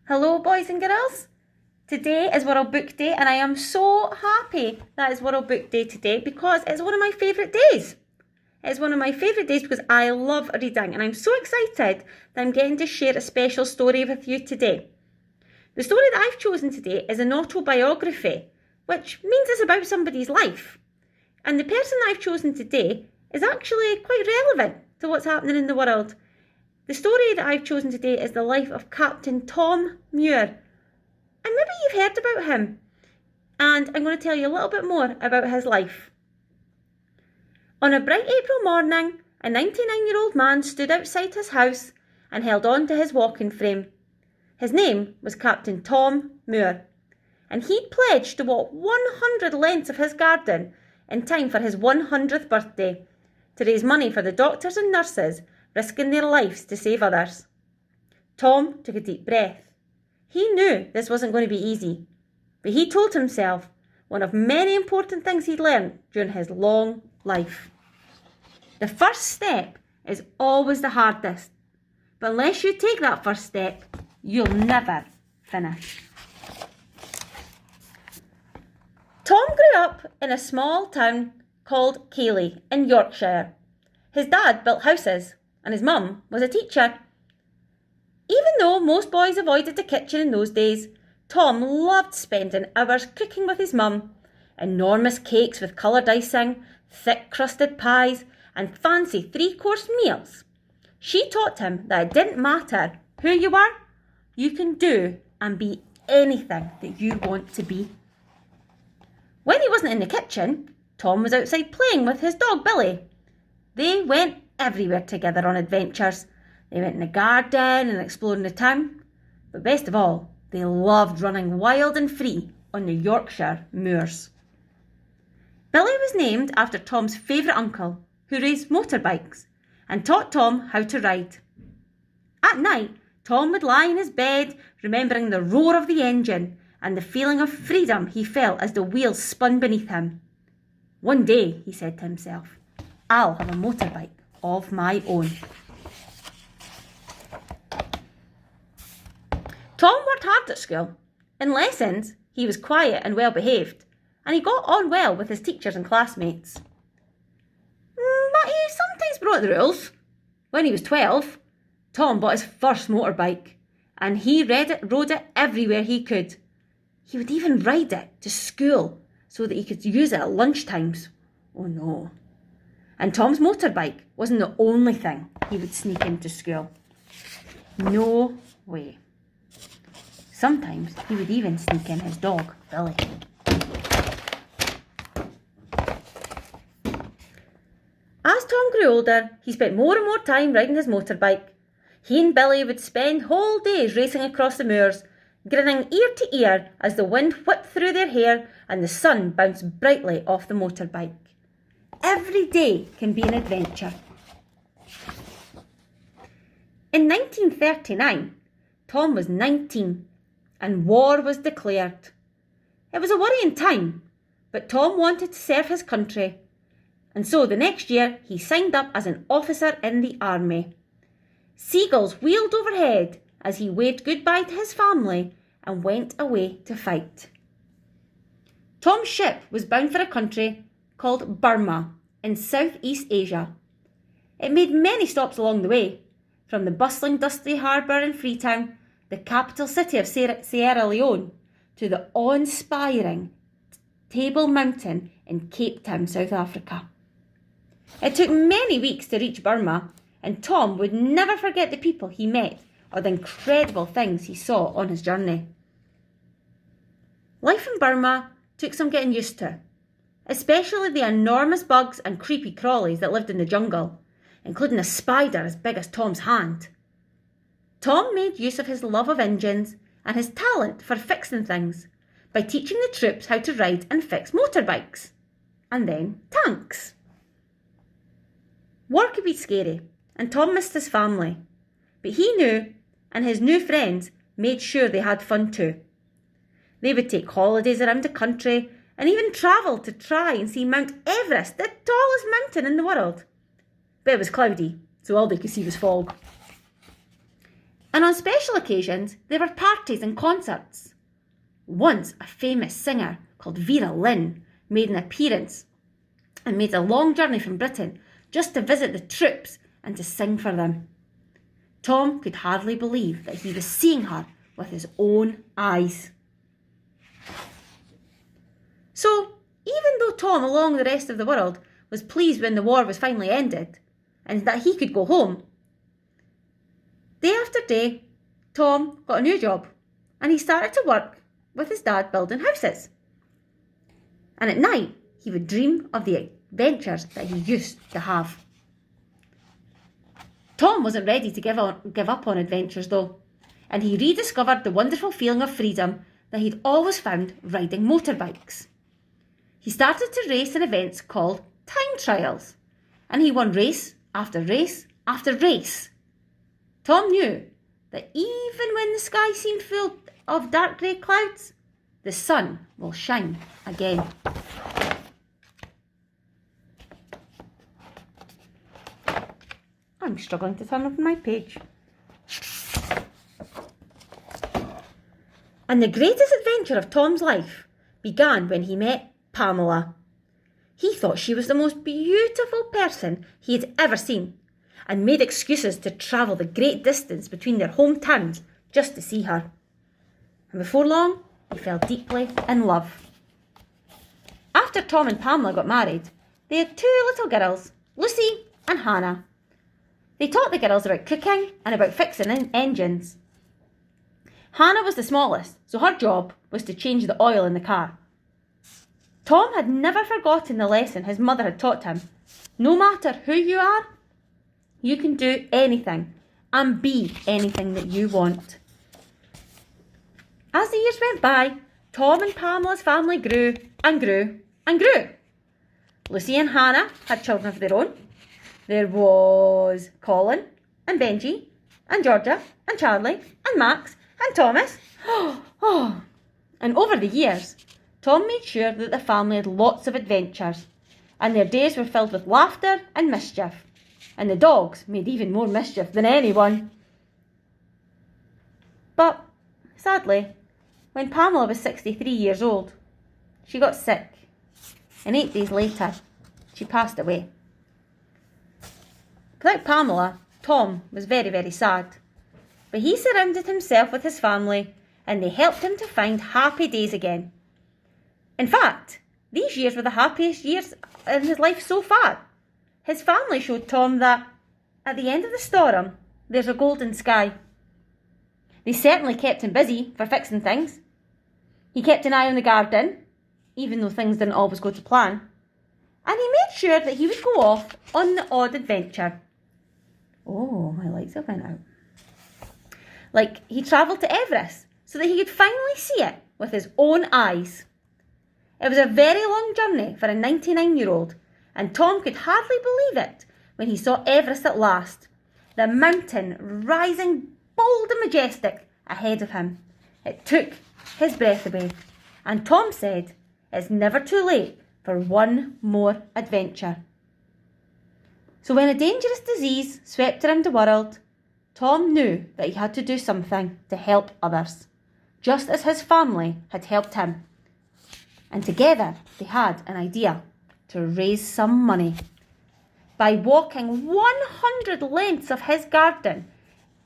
Hello, boys and girls. Today is World Book Day, and I am so happy that it's World Book Day today because it's one of my favourite days. It's one of my favourite days because I love reading, and I'm so excited that I'm getting to share a special story with you today. The story that I've chosen today is an autobiography, which means it's about somebody's life. And the person that I've chosen today is actually quite relevant to what's happening in the world. The story that I've chosen today is the life of Captain Tom Muir. And maybe you've heard about him. And I'm going to tell you a little bit more about his life. On a bright April morning, a 99-year-old man stood outside his house and held on to his walking frame. His name was Captain Tom Muir, and he'd pledged to walk 100 lengths of his garden in time for his 100th birthday to raise money for the doctors and nurses risking their lives to save others. Tom took a deep breath. He knew this wasn't going to be easy, but he told himself one of many important things he'd learned during his long life. The first step is always the hardest, but unless you take that first step, you'll never finish. Tom grew up in a small town called Cayley in Yorkshire. His dad built houses and his mum was a teacher. Even though most boys avoided the kitchen in those days, Tom loved spending hours cooking with his mum. Enormous cakes with coloured icing, thick crusted pies and fancy three-course meals. She taught him that it didn't matter who you are, you can do and be anything that you want to be. When he wasn't in the kitchen, Tom was outside playing with his dog Billy. They went everywhere together on adventures. They went in the garden and exploring the town. But best of all, they loved running wild and free on the Yorkshire moors. Billy was named after Tom's favourite uncle, who raced motorbikes and taught Tom how to ride. At night, Tom would lie in his bed, remembering the roar of the engine and the feeling of freedom he felt as the wheels spun beneath him. One day, he said to himself, I'll have a motorbike of my own. Tom worked hard at school. In lessons, he was quiet and well behaved, and he got on well with his teachers and classmates. But he sometimes broke the rules. When he was 12, Tom bought his first motorbike, and he rode it everywhere he could. He would even ride it to school so that he could use it at lunchtimes. Oh no. And Tom's motorbike wasn't the only thing he would sneak into school. No way. Sometimes he would even sneak in his dog, Billy. As Tom grew older, he spent more and more time riding his motorbike. He and Billy would spend whole days racing across the moors, grinning ear to ear as the wind whipped through their hair and the sun bounced brightly off the motorbike. Every day can be an adventure. In 1939, Tom was 19 and war was declared. It was a worrying time, but Tom wanted to serve his country, and so the next year he signed up as an officer in the army. Seagulls wheeled overhead as he waved goodbye to his family and went away to fight. Tom's ship was bound for a country called Burma in Southeast Asia. It made many stops along the way, from the bustling dusty harbour in Freetown, the capital city of Sierra Leone, to the awe-inspiring Table Mountain in Cape Town, South Africa. It took many weeks to reach Burma, and Tom would never forget the people he met or the incredible things he saw on his journey. Life in Burma took some getting used to, especially the enormous bugs and creepy crawlies that lived in the jungle, including a spider as big as Tom's hand. Tom made use of his love of engines and his talent for fixing things by teaching the troops how to ride and fix motorbikes, and then tanks. War could be scary, and Tom missed his family, but he knew, and his new friends made sure they had fun too. They would take holidays around the country and even travel to try and see Mount Everest, the tallest mountain in the world. But it was cloudy, so all they could see was fog. And on special occasions, there were parties and concerts. Once, a famous singer called Vera Lynn made an appearance and made a long journey from Britain just to visit the troops and to sing for them. Tom could hardly believe that he was seeing her with his own eyes. So, even though Tom, along the rest of the world, was pleased when the war was finally ended and that he could go home, day after day, Tom got a new job and he started to work with his dad building houses. And at night, he would dream of the adventures that he used to have. Tom wasn't ready to give up on adventures though, and he rediscovered the wonderful feeling of freedom that he'd always found riding motorbikes. He started to race in events called time trials, and he won race after race after race. Tom knew that even when the sky seemed full of dark grey clouds, the sun will shine again. I'm struggling to turn open my page. And the greatest adventure of Tom's life began when he met Pamela. He thought she was the most beautiful person he had ever seen and made excuses to travel the great distance between their hometowns just to see her. And before long, he fell deeply in love. After Tom and Pamela got married, they had two little girls, Lucy and Hannah. They taught the girls about cooking and about fixing engines. Hannah was the smallest, so her job was to change the oil in the car. Tom had never forgotten the lesson his mother had taught him. No matter who you are, you can do anything and be anything that you want. As the years went by, Tom and Pamela's family grew and grew and grew. Lucy and Hannah had children of their own. There was Colin and Benji and Georgia and Charlie and Max and Thomas. And over the years, Tom made sure that the family had lots of adventures, and their days were filled with laughter and mischief. And the dogs made even more mischief than anyone. But, sadly, when Pamela was 63 years old, she got sick, and 8 days later, she passed away. Without Pamela, Tom was very, very sad. But he surrounded himself with his family, and they helped him to find happy days again. In fact, these years were the happiest years in his life so far. His family showed Tom that at the end of the storm, there's a golden sky. They certainly kept him busy for fixing things. He kept an eye on the garden, even though things didn't always go to plan. And he made sure that he would go off on the odd adventure. Oh, my lights have went out. Like, he travelled to Everest so that he could finally see it with his own eyes. It was a very long journey for a 99-year-old, and Tom could hardly believe it when he saw Everest at last, the mountain rising bold and majestic ahead of him. It took his breath away, and Tom said, "It's never too late for one more adventure." So when a dangerous disease swept around the world, Tom knew that he had to do something to help others, just as his family had helped him. And together they had an idea to raise some money. By walking 100 lengths of his garden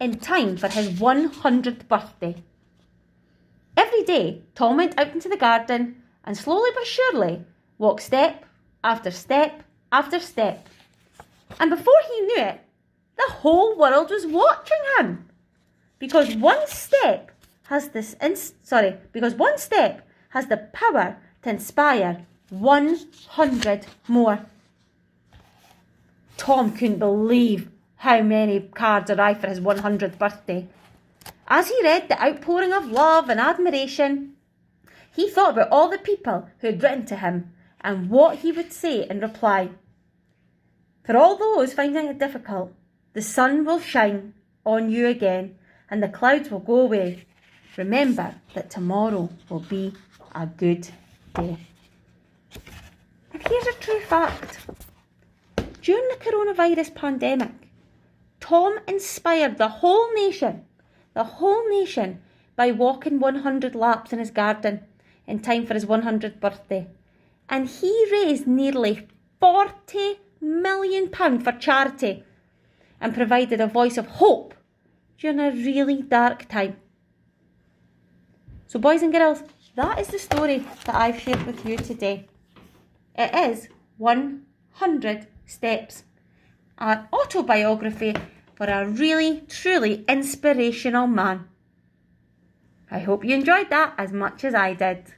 in time for his 100th birthday. Every day, Tom went out into the garden and slowly but surely walked step after step after step. And before he knew it, the whole world was watching him. Because one step has the power to inspire 100 more. Tom couldn't believe how many cards arrived for his 100th birthday. As he read the outpouring of love and admiration, he thought about all the people who had written to him and what he would say in reply. For all those finding it difficult, the sun will shine on you again and the clouds will go away. Remember that tomorrow will be a good day. And here's a true fact. During the coronavirus pandemic, Tom inspired the whole nation the whole nation by walking 100 laps in his garden in time for his 100th birthday. And he raised nearly £40 million for charity and provided a voice of hope during a really dark time. So boys and girls, that is the story that I've shared with you today. It is 100 Steps, an autobiography for a really, truly inspirational man. I hope you enjoyed that as much as I did.